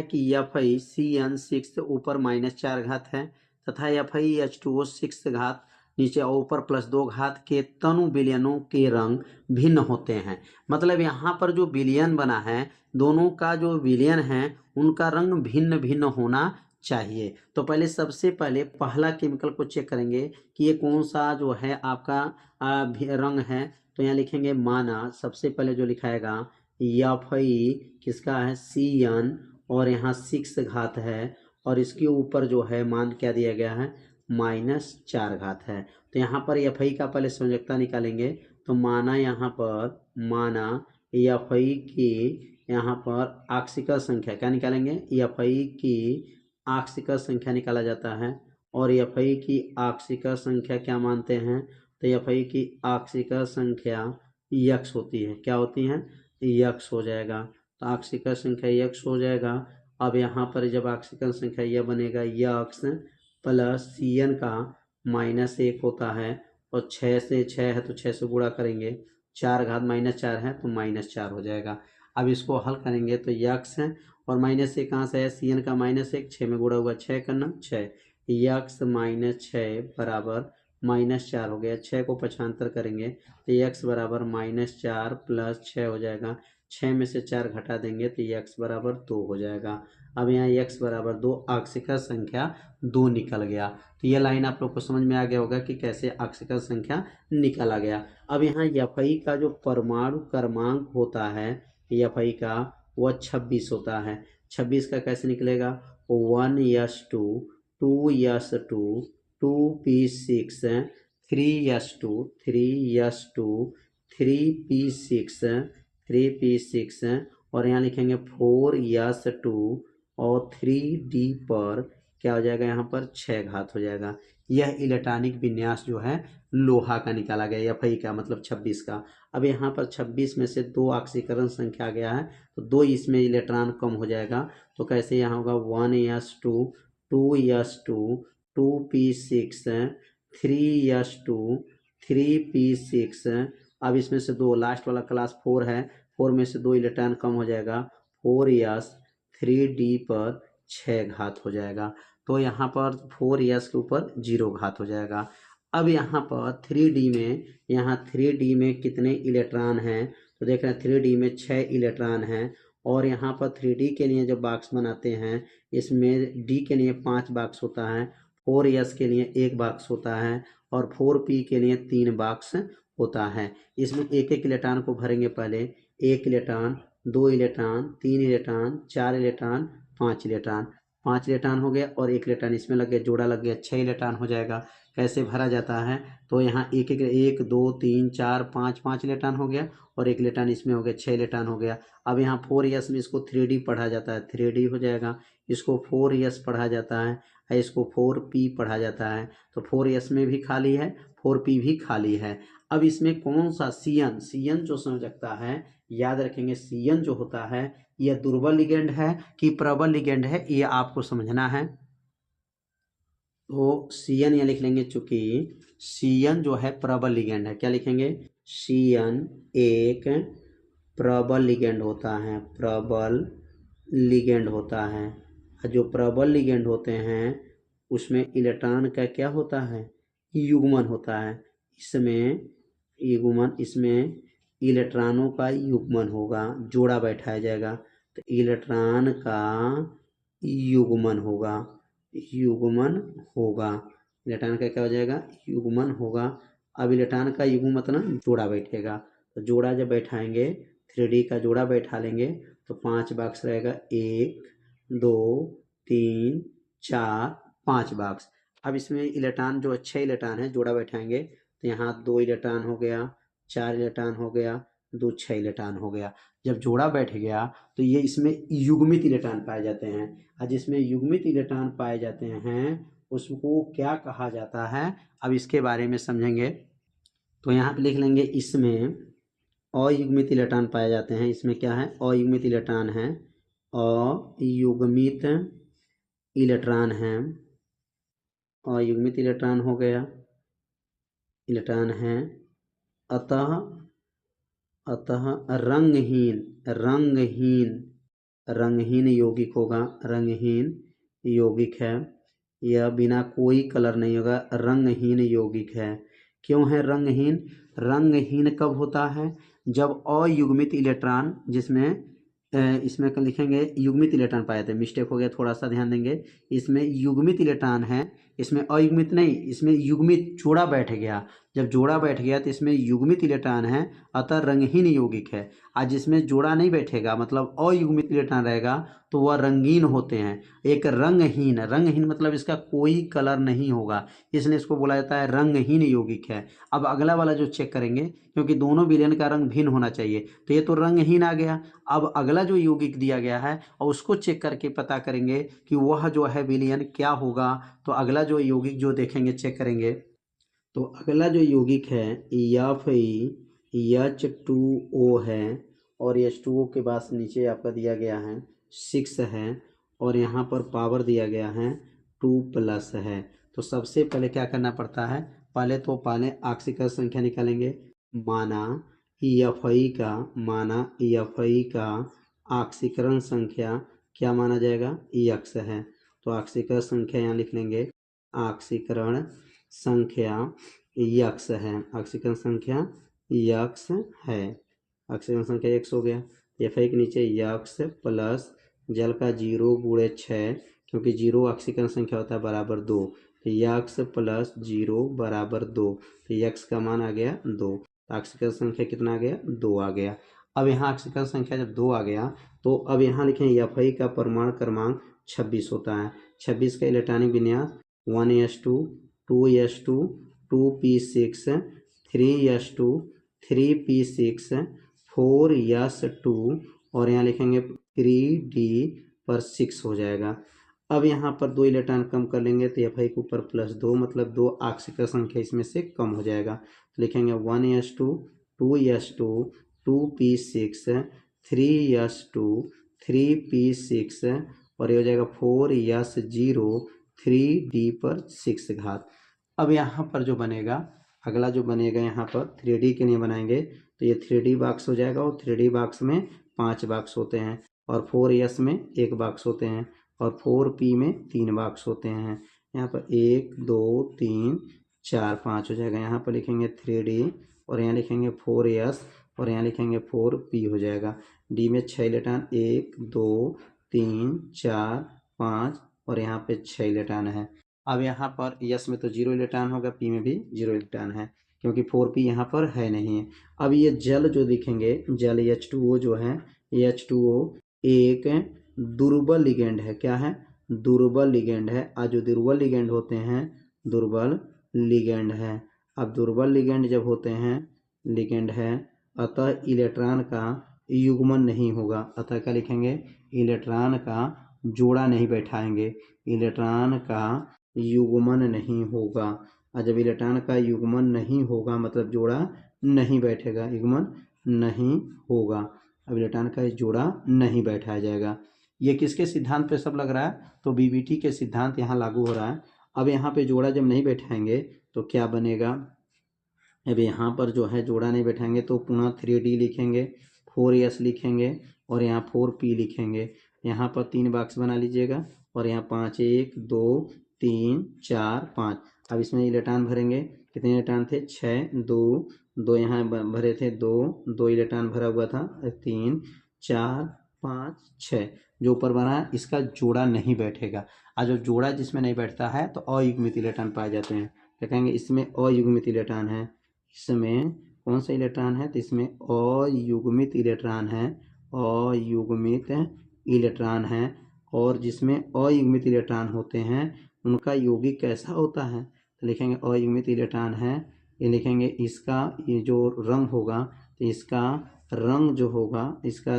कि FeCN6 ऊपर -4 घात है तथा FeH2O 6 घात नीचे और ऊपर +2 घात के तनु विलयनों के रंग भिन्न होते हैं। मतलब यहाँ पर जो विलयन बना है दोनों का जो विलयन है उनका रंग भिन्न भिन्न होना चाहिए। तो पहले सबसे पहले पहला केमिकल को चेक करेंगे कि ये कौन सा जो है आपका रंग है। तो यहाँ लिखेंगे माना, सबसे पहले जो लिखाएगा Fe किसका है CN और यहाँ 6 घात है और इसके ऊपर जो है मान क्या दिया गया है -4 घात है। तो यहाँ पर Fe का पहले संयोजकता निकालेंगे। तो माना यहाँ पर माना Fe की यहाँ पर आक्सीय संख्या क्या निकालेंगे, Fe की आक्सीय संख्या निकाला जाता है और Fe की आक्सीय संख्या क्या मानते हैं, तो Fe की आक्सीय संख्या x होती है। क्या होती है, x हो जाएगा। तो आक्सीय संख्या x हो जाएगा। अब यहाँ पर जब आक्सीय संख्या यह बनेगा x प्लस CN का -1 होता है और 6 से 6 है तो 6 से गुणा करेंगे, 4 घात -4 है तो -4 हो जाएगा। अब इसको हल करेंगे तो x है और -1 कहाँ से है, CN का -1, 6 में गुणा हुआ 6 करना 6, x -6 बराबर -4 हो गया। 6 को पक्षांतर करेंगे तो x बराबर -4 प्लस 6 हो जाएगा। 6 में से 4 घटा देंगे तो x बराबर 2 हो जाएगा। अब यहाँ x बराबर 2 आक्सीय संख्या 2 निकल गया। तो ये लाइन आप लोग को समझ में आ गया होगा कि कैसे आक्सीय संख्या निकाला गया। अब यहाँ Fe का जो परमाणु क्रमांक होता है Fe का वह 26 होता है। 26 का कैसे निकलेगा, 1s2 2s2 2p6 3s2 3s2 3p6 3p6 और यहाँ लिखेंगे 4s2 और 3d पर क्या हो जाएगा, यहाँ पर 6 घात हो जाएगा। यह इलेक्ट्रॉनिक विन्यास जो है लोहा का निकाला गया, Fe का मतलब 26 का। अब यहाँ पर 26 में से 2 ऑक्सीकरण संख्या आ गया है तो 2 इसमें इलेक्ट्रॉन कम हो जाएगा। तो कैसे यहाँ होगा 1s2 2s2 2p6 3s2 3p6। अब इसमें से 2 लास्ट वाला क्लास 4 है, 4 में से 2 इलेक्ट्रॉन कम हो जाएगा, 4s 3d पर 6 घात हो जाएगा। तो यहाँ पर 4s के ऊपर 0 घात हो जाएगा। अब यहाँ पर 3d में, यहाँ 3d में कितने इलेक्ट्रॉन हैं, तो देख रहे हैं 3d में 6 इलेक्ट्रॉन हैं और यहाँ पर 3d के लिए जब बॉक्स बनाते हैं इसमें d के लिए 5 बॉक्स होता है, 4s के लिए 1 बॉक्स होता है और 4p के लिए 3 बॉक्स होता है। इसमें एक एक इलेक्ट्रॉन को भरेंगे, पहले 1 electron 2 electron 3 electron 4 electron 5 electron, 5 electron हो गया और 1 इलेक्ट्रॉन इसमें लग गया, जोड़ा लग गया, 6 इलेक्ट्रॉन हो जाएगा। कैसे भरा जाता है, तो यहाँ एक 2 3 4 5 5 इलेक्ट्रॉन हो गया और 1 इलेक्ट्रॉन इसमें हो गया, 6 इलेक्ट्रॉन हो गया। अब यहाँ 4s में इसको 3d पढ़ा जाता है, 3d हो जाएगा। इसको 4s पढ़ा जाता है, इसको 4p पढ़ा जाता है। तो 4s में भी खाली है, 4p भी खाली है। अब इसमें कौन सा CN जो संयोजकता है, याद रखेंगे CN जो होता है यह दुर्बल लिगेंड है कि प्रबल लिगेंड है, ये आपको समझना है। तो CN यहाँ लिख लेंगे, चूंकि CN जो है प्रबल लिगेंड है, क्या लिखेंगे, CN एक प्रबल लिगेंड होता है, प्रबल लिगेंड होता है। जो प्रबल लिगेंड होते हैं उसमें इलेक्ट्रॉन का क्या होता है, युग्मन होता है। इसमें युग्मन, इसमें इलेक्ट्रॉनों का युग्मन होगा, जोड़ा बैठाया जाएगा तो इलेक्ट्रॉन का युग्मन होगा, युग्मन होगा। इलेक्ट्रॉन का क्या हो जाएगा, युग्मन होगा। अब इलेक्ट्रॉन का युग्मन मतलब जोड़ा बैठेगा, तो जोड़ा जब बैठाएंगे 3d का जोड़ा बैठा लेंगे तो 5 बॉक्स रहेगा, 1 2 3 4 5 बॉक्स। अब इसमें इलेक्ट्रॉन जो 6 इलेक्ट्रॉन है जोड़ा बैठाएंगे तो यहाँ 2 इलेक्ट्रॉन हो गया, 4 इलेक्ट्रॉन हो गया, 2 6 इलेक्ट्रॉन हो गया। जब जोड़ा बैठ गया तो ये इसमें युग्मित इलेक्ट्रॉन पाए जाते हैं और जिसमें युग्मित इलेक्ट्रॉन पाए जाते हैं उसको क्या कहा जाता है, अब इसके बारे में समझेंगे। तो यहाँ पे लिख लेंगे, इसमें अयुग्मित इलेक्ट्रॉन पाए जाते हैं। इसमें क्या है, अयुग्मित इलेक्ट्रॉन है, अयुग्मित इलेक्ट्रॉन है, अयुग्मित इलेक्ट्रॉन हो गया, इलेक्ट्रॉन है। अतः रंगहीन रंगहीन यौगिक होगा, रंगहीन यौगिक है। यह बिना कोई कलर नहीं होगा, रंगहीन यौगिक है। क्यों है रंगहीन? रंगहीन कब होता है? जब अयुग्मित इलेक्ट्रॉन, जिसमें इसमें लिखेंगे युग्मित इलेक्ट्रॉन पाए थे, मिस्टेक हो गया, थोड़ा सा ध्यान देंगे। इसमें युग्मित इलेक्ट्रॉन है, इसमें अयुग्मित नहीं, इसमें युग्मित जोड़ा बैठ गया। जब जोड़ा बैठ गया तो इसमें युग्मित इलेक्ट्रॉन है, अतः रंगहीन यौगिक है। आज जिसमें जोड़ा नहीं बैठेगा, मतलब अयुग्मित इलेक्ट्रॉन रहेगा, तो वह रंगीन होते हैं। एक रंगहीन, रंगहीन मतलब इसका कोई कलर नहीं होगा, इसलिए इसको बोला जाता है रंगहीन यौगिक है। अब अगला वाला जो चेक करेंगे, क्योंकि दोनों विलयन का रंग भिन्न होना चाहिए, तो ये तो रंगहीन आ गया। अब अगला जो यौगिक दिया गया है और उसको चेक करके पता करेंगे कि वह जो है विलयन क्या होगा। तो अगला जो यौगिक जो देखेंगे, चेक करेंगे, तो अगला जो यौगिक है Fe2O है, और H2O के बाद नीचे आपका दिया गया है 6 है, और यहाँ पर पावर दिया गया है 2+ है। तो सबसे पहले क्या करना पड़ता है? पहले ऑक्सीकरण संख्या निकालेंगे। माना EFI का ऑक्सीकरण संख्या क्या माना जाएगा? X है। तो ऑक्सीकरण संख्या यहाँ लिख लेंगे, ऑक्सीकरण संख्या X है, ऑक्सीकरण संख्या X है, ऑक्सीकरण संख्या X हो गया। Fi के नीचे X प्लस जल का 0×6, क्योंकि 0 ऑक्सीकरण संख्या होता है बराबर 2, तो X प्लस 0 बराबर 2, तो X का मान आ गया 2। ऑक्सीकरण संख्या कितना आ गया? 2 आ गया। अब यहाँ ऑक्सीकरण संख्या जब 2 आ गया, तो अब यहाँ लिखें Fi का परमाणु क्रमांक 26 होता है। 26 का इलेक्ट्रॉनिक विन्यास 1s2 2s2 2p6 3s2 3p6 4s2, और यहाँ लिखेंगे 3d पर 6 हो जाएगा। अब यहाँ पर 2 इलेक्ट्रॉन कम कर लेंगे, तो Fi के ऊपर +2, मतलब 2 ऑक्सीकरण संख्या इसमें से कम हो जाएगा। तो लिखेंगे 1s2 2s2 2p6 3s2 3p6, और ये हो जाएगा 4s0 3d पर 6 घात। अब यहाँ पर जो बनेगा, अगला जो बनेगा यहाँ पर 3D के लिए बनाएंगे, तो ये 3D बॉक्स हो जाएगा, और 3D बॉक्स में 5 बॉक्स होते हैं, और 4s में 1 बॉक्स होते हैं, और 4p में 3 बॉक्स होते हैं। यहाँ पर 1 2 3 4 5 हो जाएगा। यहाँ पर लिखेंगे 3D, और यहाँ लिखेंगे 4s, और यहाँ लिखेंगे 4p हो जाएगा। D में 6 इलेक्ट्रॉन, 1 2 3 4 5, और यहाँ पे 6 इलेक्ट्रॉन है। अब यहाँ पर यस में तो 0 इलेक्ट्रॉन होगा, पी में भी 0 इलेक्ट्रॉन है, क्योंकि 4p यहाँ पर है नहीं है। अब ये जल जो दिखेंगे, जल H2O जो है, H2O एक दुर्बल लिगेंड है। क्या है? दुर्बल लिगेंड है। आज जो दुर्बल लिगेंड होते हैं, दुर्बल लिगेंड है। अब दुर्बल लिगेंड जब होते हैं, लिगेंड है, अतः इलेक्ट्रॉन का युग्मन नहीं होगा। अतः क्या लिखेंगे? इलेक्ट्रॉन का जोड़ा नहीं बैठाएंगे, इलेक्ट्रॉन का युग्मन नहीं होगा। और जब इलेक्ट्रॉन का युग्मन नहीं होगा, मतलब जोड़ा नहीं बैठेगा, युग्मन नहीं होगा, अब इलेक्ट्रॉन का जोड़ा नहीं बैठाया जाएगा। ये किसके सिद्धांत पे सब लग रहा है? तो बीबीटी के सिद्धांत यहाँ लागू हो रहा है। अब यहाँ पे जोड़ा जब नहीं बैठाएंगे तो क्या बनेगा? अब यहाँ पर जो है जोड़ा नहीं बैठाएंगे, तो पुनः 3D लिखेंगे, 4s लिखेंगे, और यहाँ 4p लिखेंगे। यहाँ पर 3 बॉक्स बना लीजिएगा, और यहाँ 5 1 2 3 4 5। अब इसमें इलेक्ट्रॉन भरेंगे, कितने इलेक्ट्रॉन थे? 6 2 यहाँ भरे थे, 2 इलेक्ट्रॉन भरा हुआ था, 3 4 5 6। जो ऊपर बना है इसका जोड़ा नहीं बैठेगा। और जो जोड़ा जिसमें नहीं बैठता है तो अयुग्मित इलेक्ट्रॉन पाए जाते हैं। क्या कहेंगे? इसमें अयुग्मित इलेक्ट्रॉन है। इसमें कौन सा इलेक्ट्रॉन है? तो इसमें अयुग्मित इलेक्ट्रॉन है, अयुग्मित इलेक्ट्रॉन है। और जिसमें अयुग्मित इलेक्ट्रॉन होते हैं उनका यौगिक कैसा होता है? तो लिखेंगे अयुग्मित इलेक्ट्रॉन है, ये लिखेंगे इसका ये जो रंग होगा, तो इसका रंग जो होगा, इसका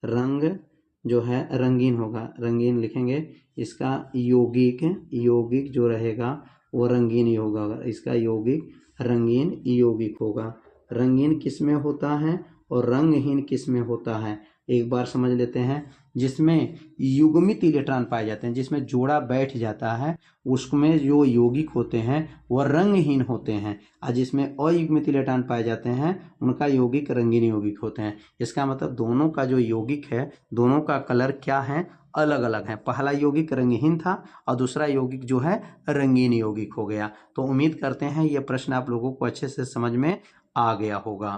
रंग जो है रंगीन होगा, रंगीन लिखेंगे। इसका यौगिक जो रहेगा वो रंगीन ही होगा, इसका यौगिक रंगीन यौगिक होगा। रंगीन किस में होता है और रंगहीन किस में होता है? एक बार समझ लेते हैं। जिसमें युग्मित इलेक्ट्रॉन पाए जाते हैं, जिसमें जोड़ा बैठ जाता है, उसमें जो यौगिक होते हैं वह रंगहीन होते हैं, और जिसमें अयुग्मित इलेक्ट्रॉन पाए जाते हैं उनका यौगिक रंगीन यौगिक होते हैं। इसका मतलब दोनों का जो यौगिक है, दोनों का कलर क्या है, अलग अलग है। पहला यौगिक रंगहीन था और दूसरा यौगिक जो है रंगीन यौगिक हो गया। तो उम्मीद करते हैं ये प्रश्न आप लोगों को अच्छे से समझ में आ गया होगा।